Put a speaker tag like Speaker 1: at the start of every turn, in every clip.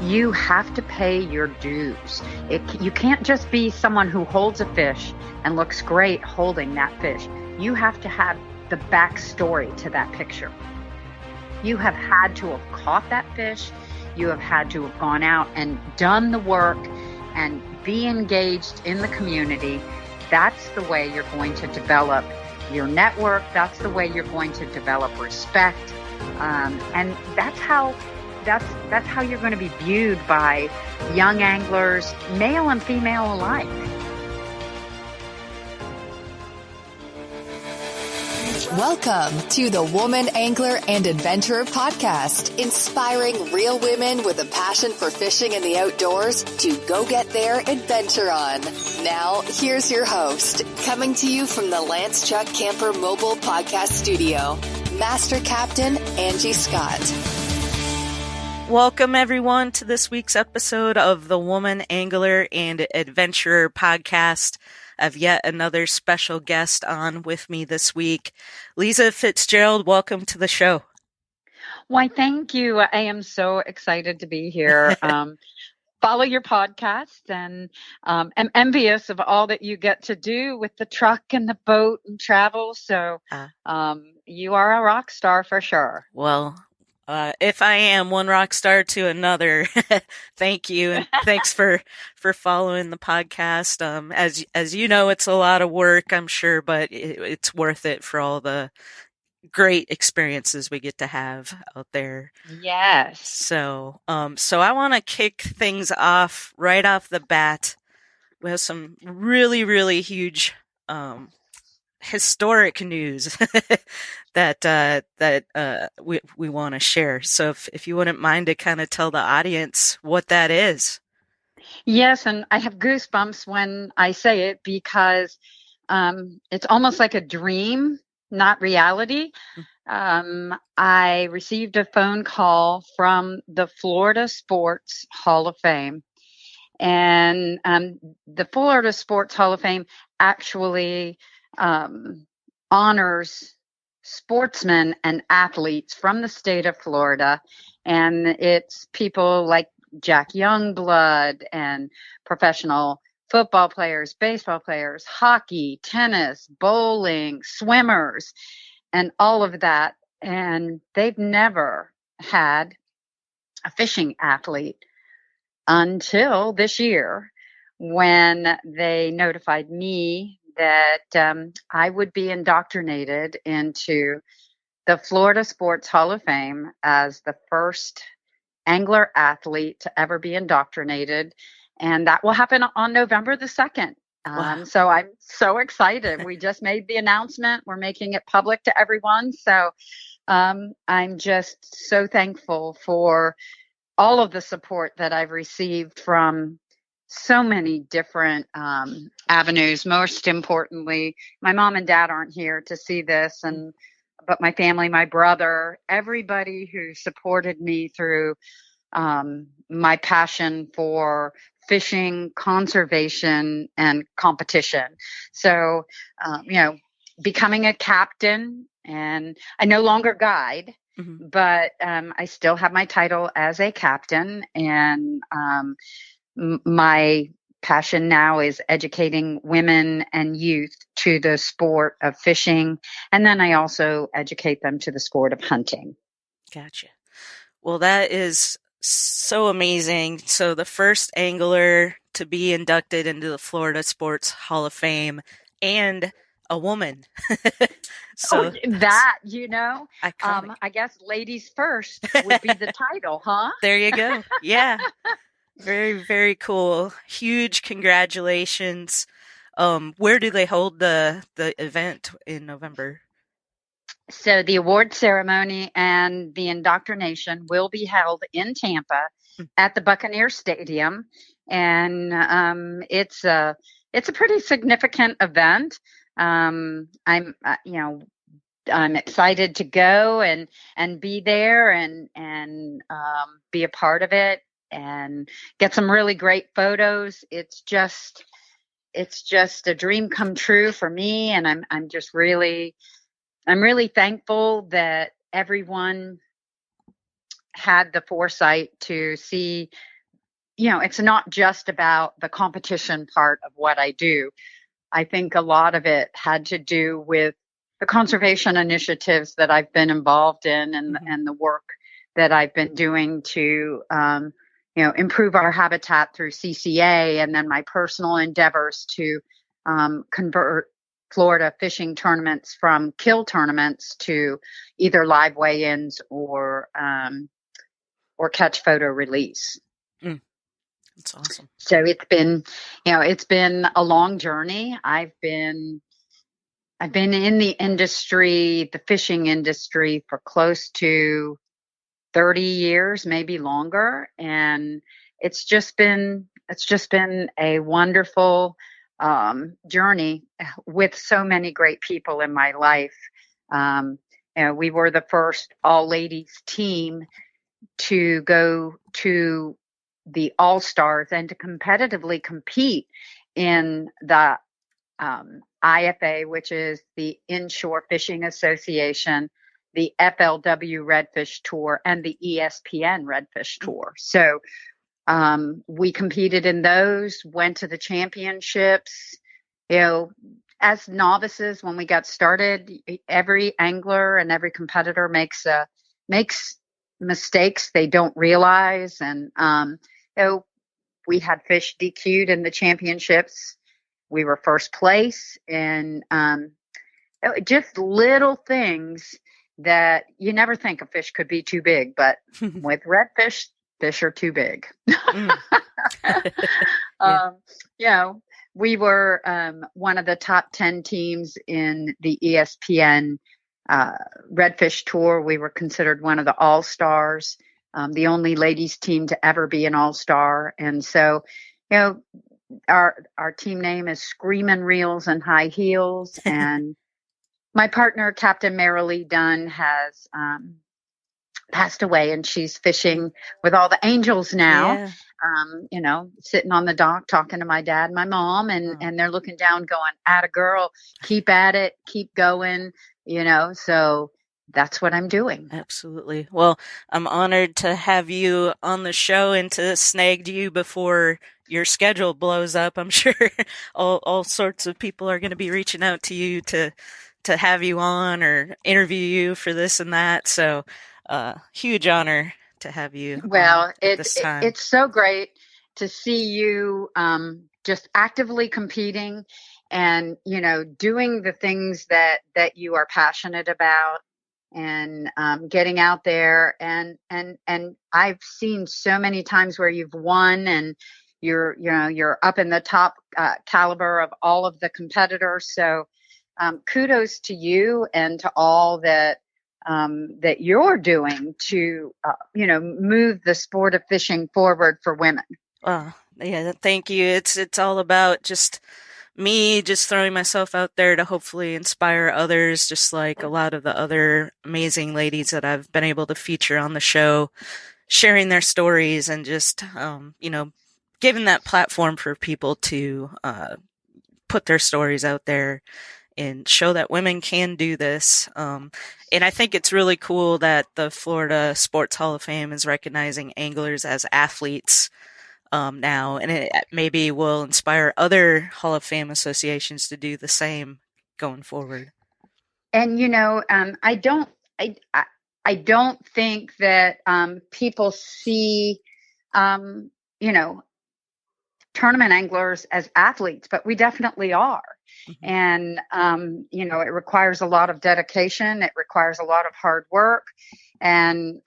Speaker 1: you have to pay your dues. You can't just be someone who holds a fish and looks great holding that fish. You have to have the backstory to that picture. You have had to have caught that fish. You have had to have gone out and done the work and be engaged in the community. That's the way you're going to develop your network. That's the way you're going to develop respect. And that's how you're going to be viewed by young anglers, male and female alike.
Speaker 2: Welcome to the Woman Angler and Adventurer Podcast, inspiring real women with a passion for fishing and the outdoors to go get their adventure on. Now, here's your host, coming to you from the Lance Chuck Camper Mobile Podcast Studio, Master Captain Angie Scott.
Speaker 3: Welcome, everyone, to this week's episode of the Woman Angler and Adventurer Podcast. I have yet another special guest on with me this week. Leiza Fitzgerald, welcome to the show.
Speaker 1: Why, thank you. I am so excited to be here. Follow your podcast and am envious of all that you get to do with the truck and the boat and travel. So you are a rock star for sure.
Speaker 3: Well, if I am one rock star to another, thank you. And thanks for following the podcast. As you know, it's a lot of work, I'm sure, but it's worth it for all the great experiences we get to have out there.
Speaker 1: Yes.
Speaker 3: So I want to kick things off right off the bat with some really, really huge, historic news that we want to share. So if you wouldn't mind to kind of tell the audience what that is.
Speaker 1: Yes, and I have goosebumps when I say it because it's almost like a dream, not reality. I received a phone call from the Florida Sports Hall of Fame, and the Florida Sports Hall of Fame actually honors sportsmen and athletes from the state of Florida. And it's people like Jack Youngblood and professional football players, baseball players, hockey, tennis, bowling, swimmers, and all of that. And they've never had a fishing athlete until this year when they notified me that I would be indoctrinated into the Florida Sports Hall of Fame as the first angler athlete to ever be indoctrinated. And that will happen on November the 2nd.
Speaker 3: Wow.
Speaker 1: So I'm so excited. We just made the announcement. We're making it public to everyone. So I'm just so thankful for all of the support that I've received from so many different avenues. Most importantly, my mom and dad aren't here to see this, but my family, my brother, everybody who supported me through my passion for fishing, conservation, and competition. So, becoming a captain, and I no longer guide, but I still have my title as a captain, and my passion now is educating women and youth to the sport of fishing. And then I also educate them to the sport of hunting.
Speaker 3: Gotcha. Well, that is so amazing. So the first angler to be inducted into the Florida Sports Hall of Fame and a woman. So
Speaker 1: I guess ladies first would be the title, huh?
Speaker 3: There you go. Yeah. Very, very cool. Huge congratulations. Where do they hold the event in November?
Speaker 1: So the award ceremony and the indoctrination will be held in Tampa at the Buccaneer Stadium. And it's a pretty significant event. I'm excited to go and be there and be a part of it and get some really great photos. It's just a dream come true for me, and I'm really thankful that everyone had the foresight to see it's not just about the competition part of what I do. I think a lot of it had to do with the conservation initiatives that I've been involved in, and the work that I've been doing to, improve our habitat through CCA, and then my personal endeavors to convert Florida fishing tournaments from kill tournaments to either live weigh-ins or catch photo release.
Speaker 3: That's awesome.
Speaker 1: So it's been a long journey. I've been in the industry, the fishing industry, for close to 30 years, maybe longer. And it's just been a wonderful journey with so many great people in my life. We were the first all ladies team to go to the All-Stars and to competitively compete in the IFA, which is the Inshore Fishing Association, the FLW Redfish Tour, and the ESPN Redfish Tour. So we competed in those, went to the championships. As novices, when we got started, every angler and every competitor makes mistakes they don't realize. And we had fish DQ'd in the championships. We were first place, and just little things that you never think a fish could be too big, but with redfish, fish are too big. We were one of the top 10 teams in the ESPN Redfish Tour. We were considered one of the All-Stars, the only ladies team to ever be an All-Star. And so, our team name is Screamin' Reels and High Heels. And my partner, Captain Marilee Dunn, has passed away, and she's fishing with all the angels now. Sitting on the dock talking to my dad and my mom, and they're looking down going, "Atta girl, keep at it, keep going," so that's what I'm doing.
Speaker 3: Absolutely. Well, I'm honored to have you on the show and to snagged you before your schedule blows up. I'm sure all sorts of people are going to be reaching out to you to have you on or interview you for this and that. So, huge honor to have you.
Speaker 1: Well,
Speaker 3: this time.
Speaker 1: It's so great to see you just actively competing and doing the things that you are passionate about, and getting out there, and I've seen so many times where you've won, and you're up in the top caliber of all of the competitors. So kudos to you and to all that you're doing to move the sport of fishing forward for women.
Speaker 3: Yeah, thank you. It's all about just me just throwing myself out there to hopefully inspire others, just like a lot of the other amazing ladies that I've been able to feature on the show, sharing their stories and just giving that platform for people to put their stories out there and show that women can do this. And I think it's really cool that the Florida Sports Hall of Fame is recognizing anglers as athletes now, and it maybe will inspire other Hall of Fame associations to do the same going forward.
Speaker 1: And I don't think that people see tournament anglers as athletes, but we definitely are. Mm-hmm. And it requires a lot of dedication. It requires a lot of hard work, and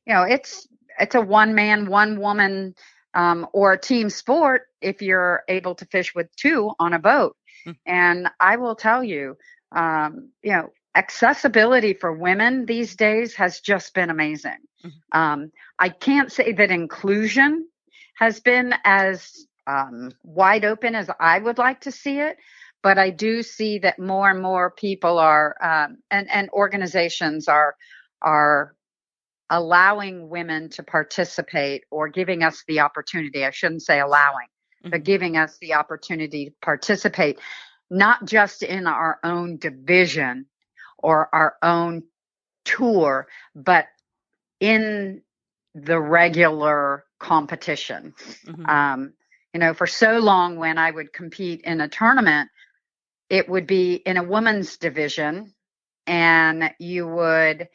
Speaker 1: it's a one man, one woman, or a team sport if you're able to fish with two on a boat. Mm-hmm. And I will tell you, accessibility for women these days has just been amazing. Mm-hmm. I can't say that inclusion has been as wide open as I would like to see it, but I do see that more and more people are, and organizations are allowing women to participate, or giving us the opportunity. I shouldn't say allowing, mm-hmm. but giving us the opportunity to participate, not just in our own division or our own tour, but in the regular competition.
Speaker 3: Mm-hmm.
Speaker 1: For so long when I would compete in a tournament, it would be in a women's division, and you would,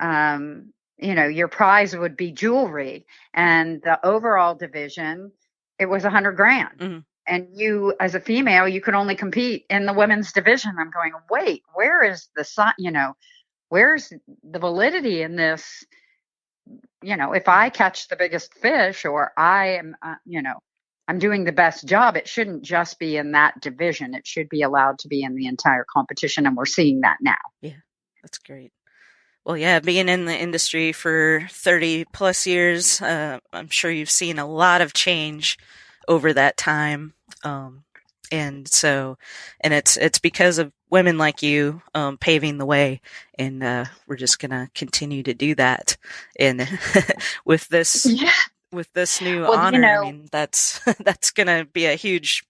Speaker 1: your prize would be jewelry, and the overall division, it was $100,000.
Speaker 3: Mm-hmm.
Speaker 1: And you, as a female, you could only compete in the women's division. I'm going, wait, where is where's the validity in this? If I catch the biggest fish, or I am, I'm doing the best job, it shouldn't just be in that division. It should be allowed to be in the entire competition. And we're seeing that now.
Speaker 3: Yeah, that's great. Well, yeah, being in the industry for 30 plus years, I'm sure you've seen a lot of change over that time. And it's because of women like you, paving the way, and, we're just gonna continue to do that. And with this, with this new honor, I mean, that's gonna be a huge,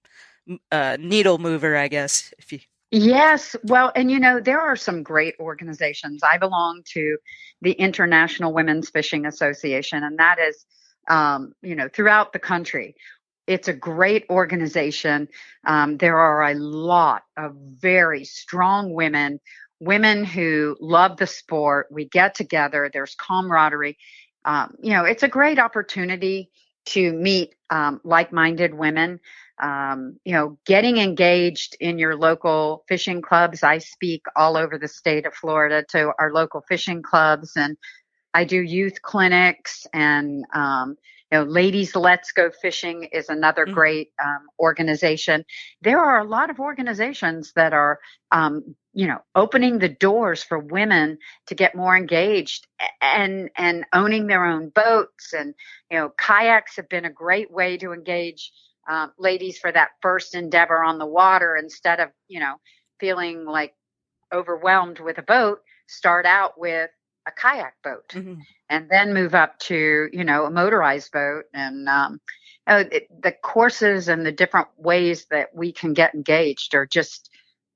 Speaker 3: needle mover, I guess, if you.
Speaker 1: Yes. Well, and there are some great organizations. I belong to the International Women's Fishing Association, and that is, throughout the country. It's a great organization. There are a lot of very strong women who love the sport. We get together. There's camaraderie. It's a great opportunity to meet like-minded women. Getting engaged in your local fishing clubs. I speak all over the state of Florida to our local fishing clubs, and I do youth clinics, and, Ladies Let's Go Fishing is another great organization. There are a lot of organizations that are, opening the doors for women to get more engaged and owning their own boats. And, kayaks have been a great way to engage ladies for that first endeavor on the water, instead of, feeling like overwhelmed with a boat. Start out with a kayak boat, and then move up to, a motorized boat. And the courses and the different ways that we can get engaged are just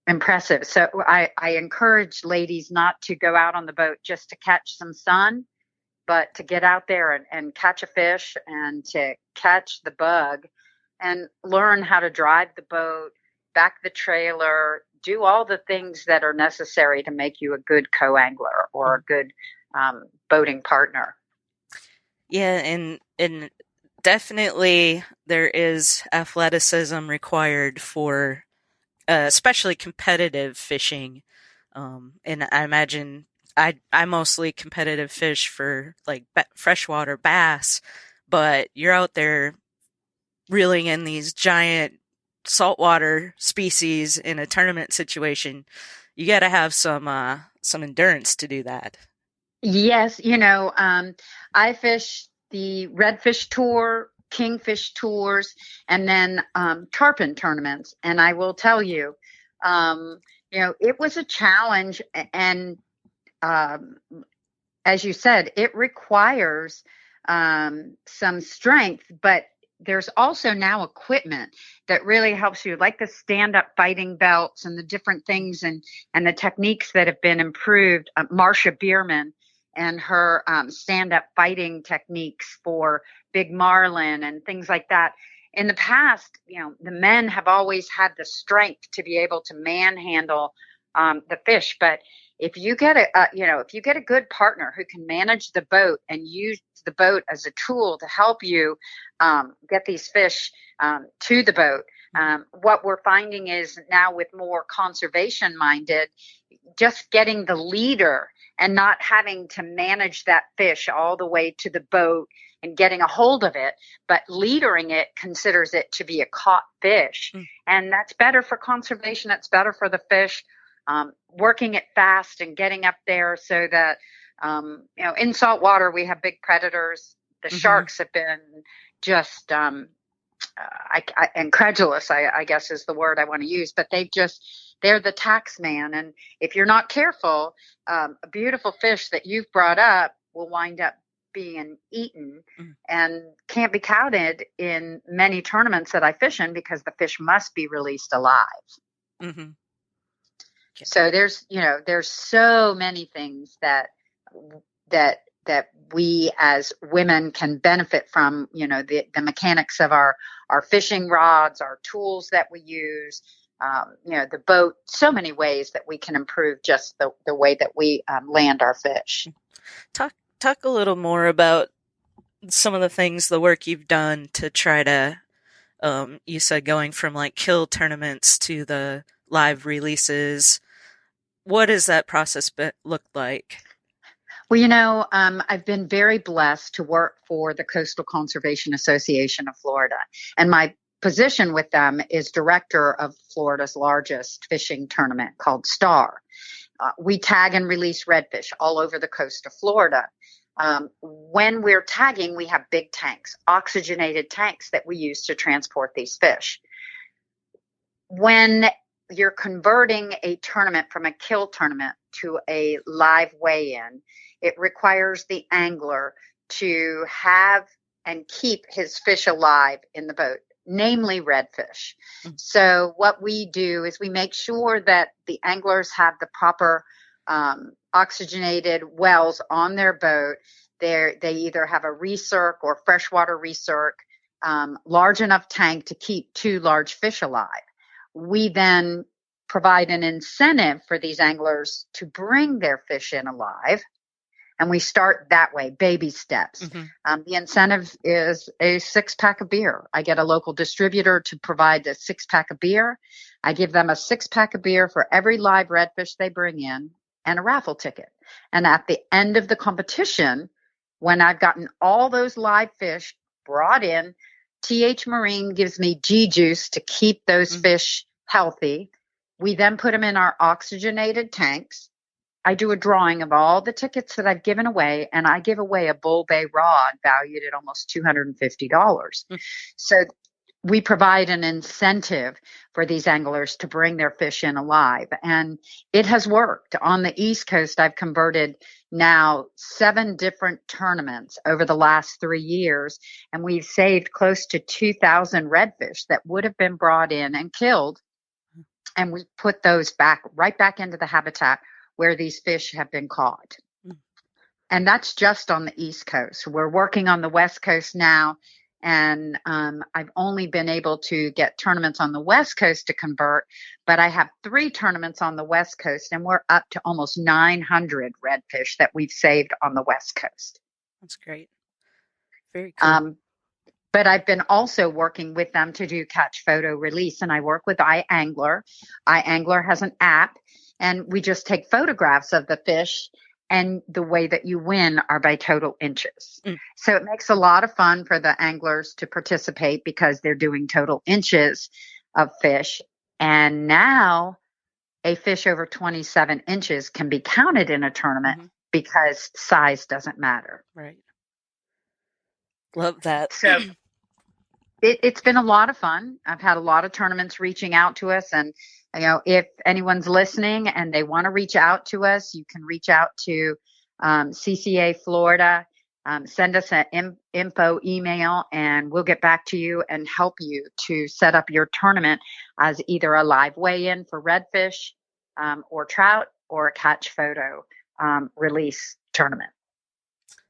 Speaker 1: impressive. So I encourage ladies not to go out on the boat just to catch some sun, but to get out there and catch a fish, and to catch the bug, and learn how to drive the boat, back the trailer, do all the things that are necessary to make you a good co-angler or a good boating partner.
Speaker 3: Yeah, and definitely there is athleticism required for, especially competitive fishing. And I imagine I mostly competitive fish for like freshwater bass, but you're out there reeling in these giant saltwater species in a tournament situation. You got to have some endurance to do that.
Speaker 1: Yes, I fish the redfish tour, kingfish tours, and then tarpon tournaments. And I will tell you, it was a challenge. And as you said, it requires some strength, but there's also now equipment that really helps you, like the stand-up fighting belts and the different things and the techniques that have been improved. Marcia Bierman and her stand-up fighting techniques for big marlin and things like that. In the past, the men have always had the strength to be able to manhandle the fish, but if you get a good partner who can manage the boat and use the boat as a tool to help you get these fish to the boat, what we're finding is now, with more conservation minded, just getting the leader and not having to manage that fish all the way to the boat and getting a hold of it, but leadering it considers it to be a caught fish. And that's better for conservation. It's better for the fish. Working it fast and getting up there so that, in salt water, we have big predators. The sharks have been just, incredulous, I guess is the word I want to use, but they're the tax man. And if you're not careful, a beautiful fish that you've brought up will wind up being eaten and can't be counted in many tournaments that I fish in, because the fish must be released alive.
Speaker 3: Mm-hmm.
Speaker 1: So there's so many things that that we as women can benefit from, the mechanics of our fishing rods, our tools that we use, the boat, so many ways that we can improve just the way that we land our fish.
Speaker 3: Talk a little more about some of the things, the work you've done to try to, you said going from like kill tournaments to the live releases. What does that process look like?
Speaker 1: Well, I've been very blessed to work for the Coastal Conservation Association of Florida, and my position with them is director of Florida's largest fishing tournament called STAR. We tag and release redfish all over the coast of Florida. When we're tagging, we have big tanks, oxygenated tanks that we use to transport these fish. When you're converting a tournament from a kill tournament to a live weigh-in, it requires the angler to have and keep his fish alive in the boat, namely redfish. So what we do is we make sure that the anglers have the proper oxygenated wells on their boat. They either have a recirc or freshwater recirc, large enough tank to keep 2 large fish alive. We then provide an incentive for these anglers to bring their fish in alive. And we start that way, baby steps. Mm-hmm. The incentive is a 6-pack of beer. I get a local distributor to provide a 6-pack of beer. I give them a 6-pack of beer for every live redfish they bring in and a raffle ticket. And at the end of the competition, when I've gotten all those live fish brought in, TH Marine gives me G juice to keep those fish healthy. We then put them in our oxygenated tanks. I do a drawing of all the tickets that I've given away, and I give away a Bull Bay rod valued at almost $250. So we provide an incentive for these anglers to bring their fish in alive, and it has worked. On the East Coast, I've converted now 7 different tournaments over the last 3 years, and we've saved close to 2,000 redfish that would have been brought in and killed, and we put those right back into the habitat where these fish have been caught. And that's just on the East Coast. We're working on the West Coast now, and I've only been able to get tournaments on the West Coast to convert, but I have 3 tournaments on the West Coast, and we're up to almost 900 redfish that we've saved on the West Coast.
Speaker 3: That's great. Very cool.
Speaker 1: But I've been also working with them to do catch, photo, release, and I work with iAngler. iAngler has an app, and we just take photographs of the fish, and the way that you win are by total inches. So it makes a lot of fun for the anglers to participate because they're doing total inches of fish. And now a fish over 27 inches can be counted in a tournament because size doesn't matter.
Speaker 3: Right. Love that.
Speaker 1: So it's been a lot of fun. I've had a lot of tournaments reaching out to us, and if anyone's listening and they want to reach out to us, you can reach out to CCA Florida, send us an info email, and we'll get back to you and help you to set up your tournament as either a live weigh-in for redfish or trout, or a catch, photo, release tournament.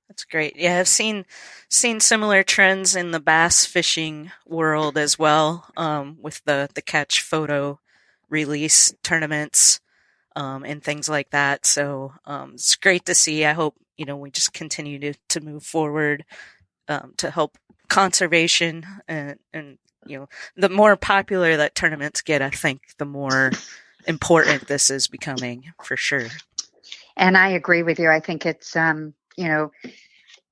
Speaker 3: That's great. Yeah, I've seen similar trends in the bass fishing world as well, with the catch, photo, release tournaments, and things like that. So it's great to see. I hope we just continue to move forward to help conservation, and the more popular that tournaments get, I think the more important this is becoming, for sure.
Speaker 1: And I agree with you. I think it's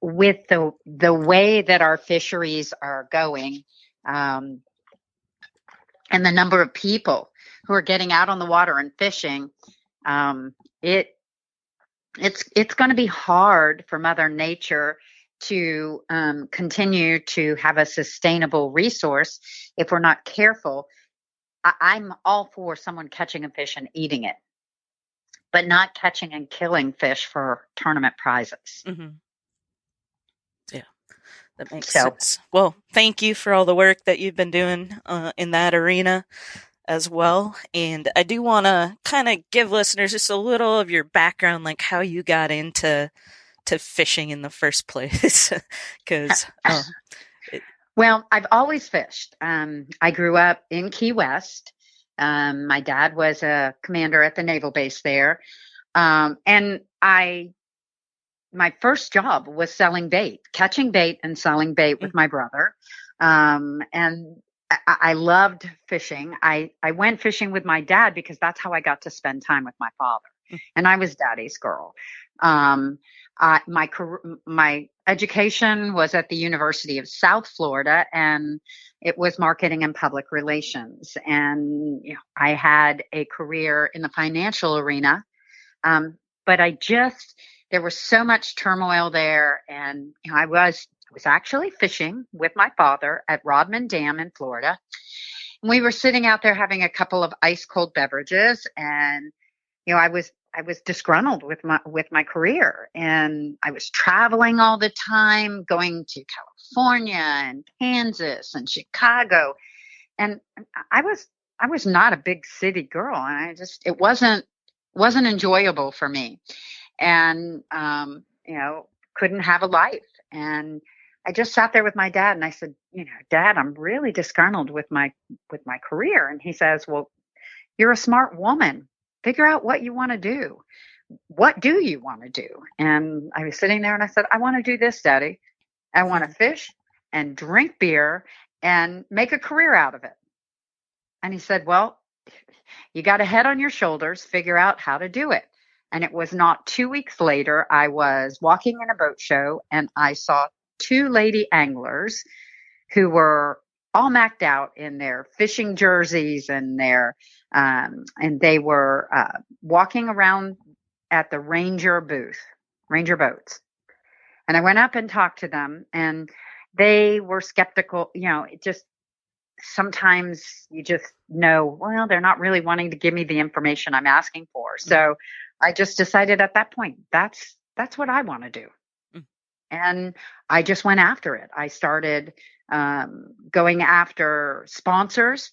Speaker 1: with the way that our fisheries are going, and the number of people who are getting out on the water and fishing, it's going to be hard for Mother Nature to continue to have a sustainable resource if we're not careful. I'm all for someone catching a fish and eating it, but not catching and killing fish for tournament prizes.
Speaker 3: Yeah, that makes sense. Well, thank you for all the work that you've been doing in that arena as well. And I do want to kind of give listeners just a little of your background, like how you got into to fishing in the first place? Because
Speaker 1: well, I've always fished. I grew up in Key West. My dad was a commander at the naval base there. And my first job was selling bait, catching bait and selling bait with my brother. And I loved fishing. I went fishing with my dad because that's how I got to spend time with my father. And I was daddy's girl. My education was at the University of South Florida, and it was marketing and public relations. And I had a career in the financial arena. But there was so much turmoil there. And I was actually fishing with my father at Rodman Dam in Florida. And we were sitting out there having a couple of ice cold beverages. And, I was disgruntled with my career, and I was traveling all the time, going to California and Kansas and Chicago. And I was not a big city girl. And it wasn't enjoyable for me, and couldn't have a life. And I just sat there with my dad, and I said, Dad, I'm really disgruntled with my career. And he says, well, you're a smart woman. Figure out what you want to do. What do you want to do? And I was sitting there and I said, I want to do this, Daddy. I want to fish and drink beer and make a career out of it. And he said, well, you got a head on your shoulders, figure out how to do it. And it was not 2 weeks later, I was walking in a boat show and I saw two lady anglers who were all macked out in their fishing jerseys and and they were walking around at the Ranger boats. And I went up and talked to them, and they were skeptical. Sometimes you just know, well, they're not really wanting to give me the information I'm asking for. So I just decided at that point, that's what I want to do. And I just went after it. I started going after sponsors.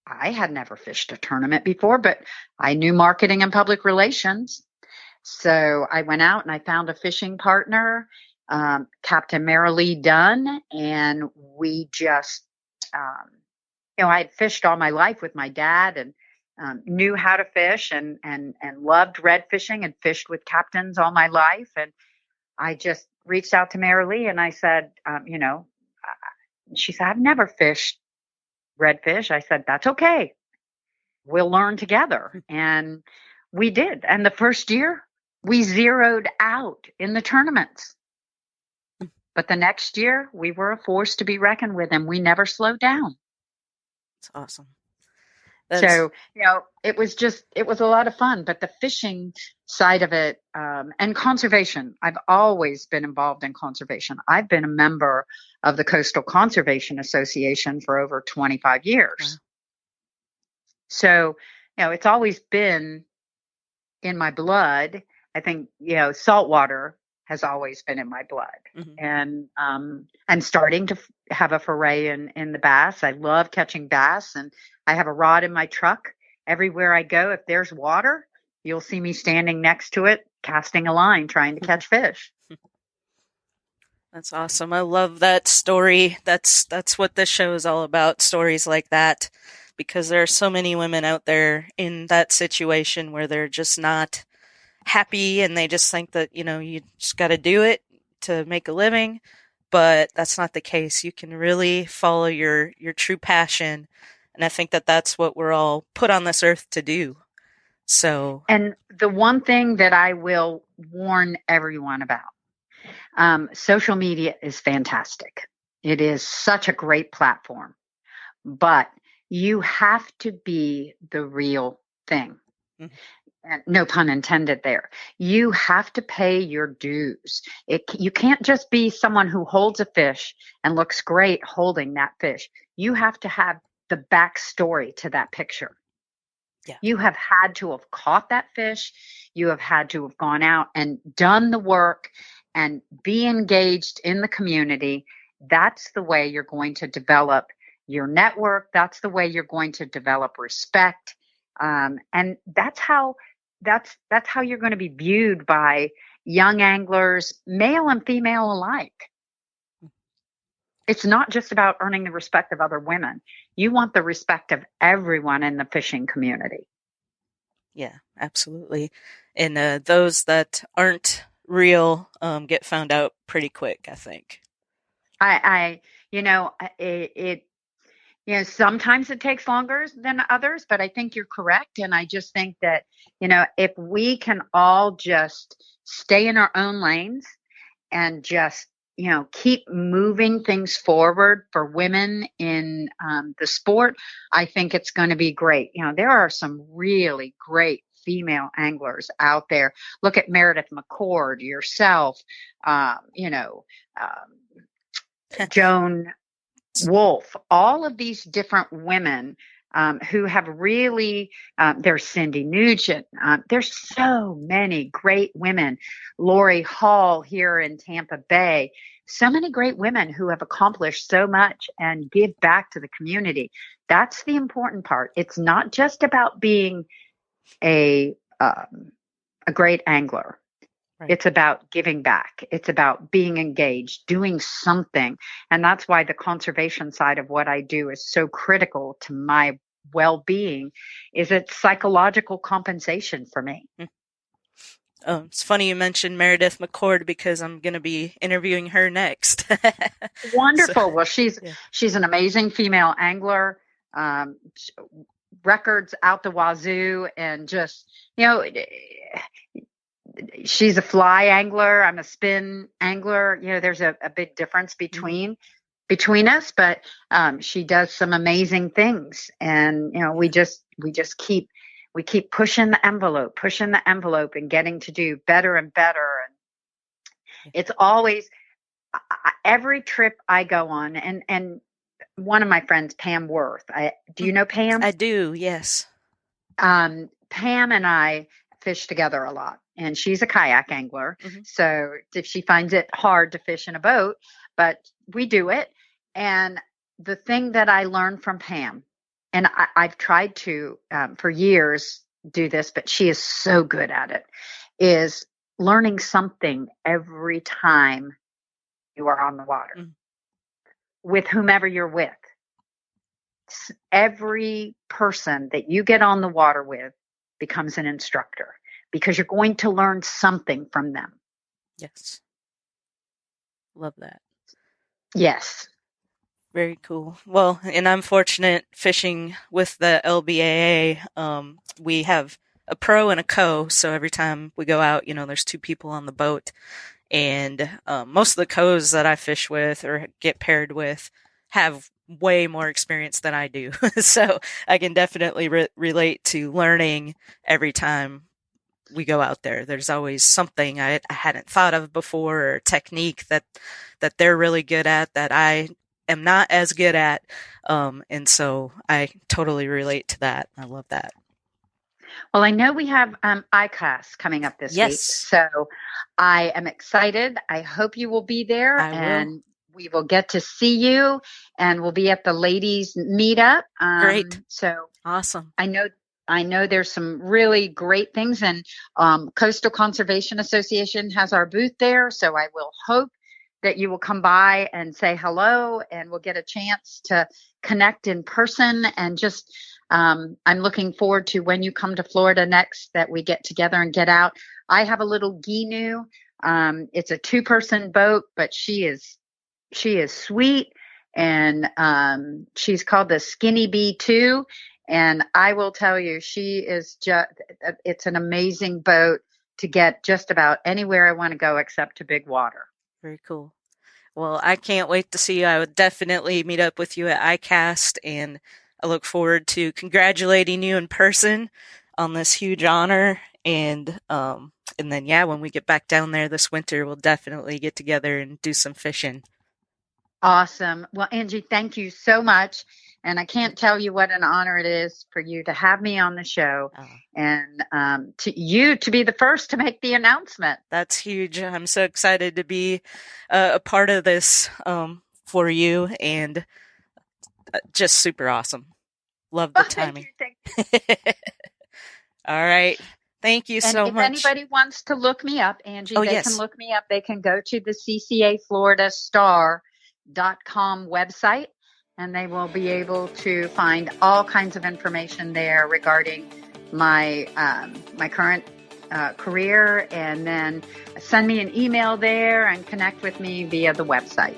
Speaker 1: I had never fished a tournament before, but I knew marketing and public relations. So I went out and I found a fishing partner, Captain Marilee Dunn, and we just, I had fished all my life with my dad and knew how to fish and loved red fishing and fished with captains all my life. And I just reached out to Marilee and I said, she said, I've never fished redfish. I said, that's okay. We'll learn together. And we did. And the first year we zeroed out in the tournaments. But the next year we were a force to be reckoned with, and we never slowed down.
Speaker 3: That's awesome.
Speaker 1: So, it was a lot of fun, but the fishing side of it, and conservation, I've always been involved in conservation. I've been a member of the Coastal Conservation Association for over 25 years. Wow. So, it's always been in my blood. I think, saltwater has always been in my blood. And I'm starting to have a foray in the bass. I love catching bass, and I have a rod in my truck. Everywhere I go, if there's water, you'll see me standing next to it, casting a line, trying to catch fish.
Speaker 3: That's awesome. I love that story. That's what this show is all about, stories like that, because there are so many women out there in that situation where they're just not happy and they just think that, you just got to do it to make a living, but that's not the case. You can really follow your true passion. And I think that that's what we're all put on this earth to do. So,
Speaker 1: and the one thing that I will warn everyone about, social media is fantastic. It is such a great platform, but you have to be the real thing. And no pun intended there. You have to pay your dues. You can't just be someone who holds a fish and looks great holding that fish. You have to have the backstory to that picture. Yeah. You have had to have caught that fish. You have had to have gone out and done the work and be engaged in the community. That's the way you're going to develop your network. That's the way you're going to develop respect. And that's how you're going to be viewed by, young anglers, male and female alike. It's not just about earning the respect of other women. You want the respect of everyone in the fishing community.
Speaker 3: Yeah, absolutely. And those that aren't real get found out pretty quick, I think.
Speaker 1: Sometimes it takes longer than others, but I think you're correct. And I just think that, if we can all just stay in our own lanes and just, keep moving things forward for women in the sport, I think it's going to be great. There are some really great female anglers out there. Look at Meredith McCord, yourself, Joan Wolf, all of these different women who have really, there's Cindy Nugent. There's so many great women. Lori Hall here in Tampa Bay. So many great women who have accomplished so much and give back to the community. That's the important part. It's not just about being a great angler. Right. It's about giving back. It's about being engaged, doing something. And that's why the conservation side of what I do is so critical to my well-being, is it's psychological compensation for me.
Speaker 3: It's funny you mentioned Meredith McCord because I'm going to be interviewing her next.
Speaker 1: Wonderful. So, well, she's an amazing female angler, records out the wazoo, and just, she's a fly angler. I'm a spin angler. There's a big difference between us, but she does some amazing things. And, we keep pushing the envelope and getting to do better and better. And it's always every trip I go on, and one of my friends, Pam Worth. Do you know Pam?
Speaker 3: I do. Yes.
Speaker 1: Pam and I fish together a lot. And she's a kayak angler. Mm-hmm. So if she finds it hard to fish in a boat, but we do it. And the thing that I learned from Pam, and I've tried to, for years, do this, but she is so good at it, is learning something every time you are on the water, with whomever you're with. Every person that you get on the water with becomes an instructor, because you're going to learn something from them.
Speaker 3: Yes. Love that.
Speaker 1: Yes.
Speaker 3: Very cool. Well, and I'm fortunate fishing with the LBAA. We have a pro and a co, so every time we go out, there's two people on the boat. And most of the co's that I fish with or get paired with have way more experience than I do. So I can definitely relate to learning every time we go out there. There's always something I hadn't thought of before, or technique that they're really good at that I am not as good at. And so I totally relate to that. I love that.
Speaker 1: Well, I know we have ICAST coming up this week, so I am excited. I hope you will be there, and we will get to see you, and we'll be at the ladies' meetup.
Speaker 3: Great.
Speaker 1: So
Speaker 3: awesome.
Speaker 1: I know there's some really great things, and Coastal Conservation Association has our booth there, so I will hope that you will come by and say hello, and we'll get a chance to connect in person. And just I'm looking forward to when you come to Florida next, that we get together and get out. I have a little Ginu. It's a 2-person boat, but she is sweet, and she's called the Skinny Bee 2. And I will tell you, she is it's an amazing boat to get just about anywhere I want to go except to big water.
Speaker 3: Very cool. Well, I can't wait to see you. I would definitely meet up with you at ICAST, and I look forward to congratulating you in person on this huge honor. And then, when we get back down there this winter, we'll definitely get together and do some fishing.
Speaker 1: Awesome. Well, Angie, thank you so much. And I can't tell you what an honor it is for you to have me on the show, and to be the first to make the announcement.
Speaker 3: That's huge. I'm so excited to be a part of this for you, and just super awesome. Love the timing.
Speaker 1: Thank you.
Speaker 3: All right. Thank you
Speaker 1: And
Speaker 3: so
Speaker 1: if
Speaker 3: much.
Speaker 1: anybody wants to look me up, Angie, they
Speaker 3: yes.
Speaker 1: can look me up. They can go to the ccafloridastar.com website, and they will be able to find all kinds of information there regarding my my current career, and then send me an email there and connect with me via the website.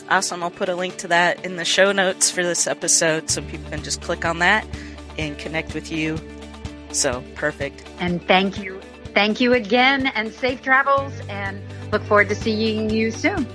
Speaker 3: Awesome. I'll put a link to that in the show notes for this episode so people can just click on that and connect with you. So perfect.
Speaker 1: And thank you. Thank you again, and safe travels, and look forward to seeing you soon.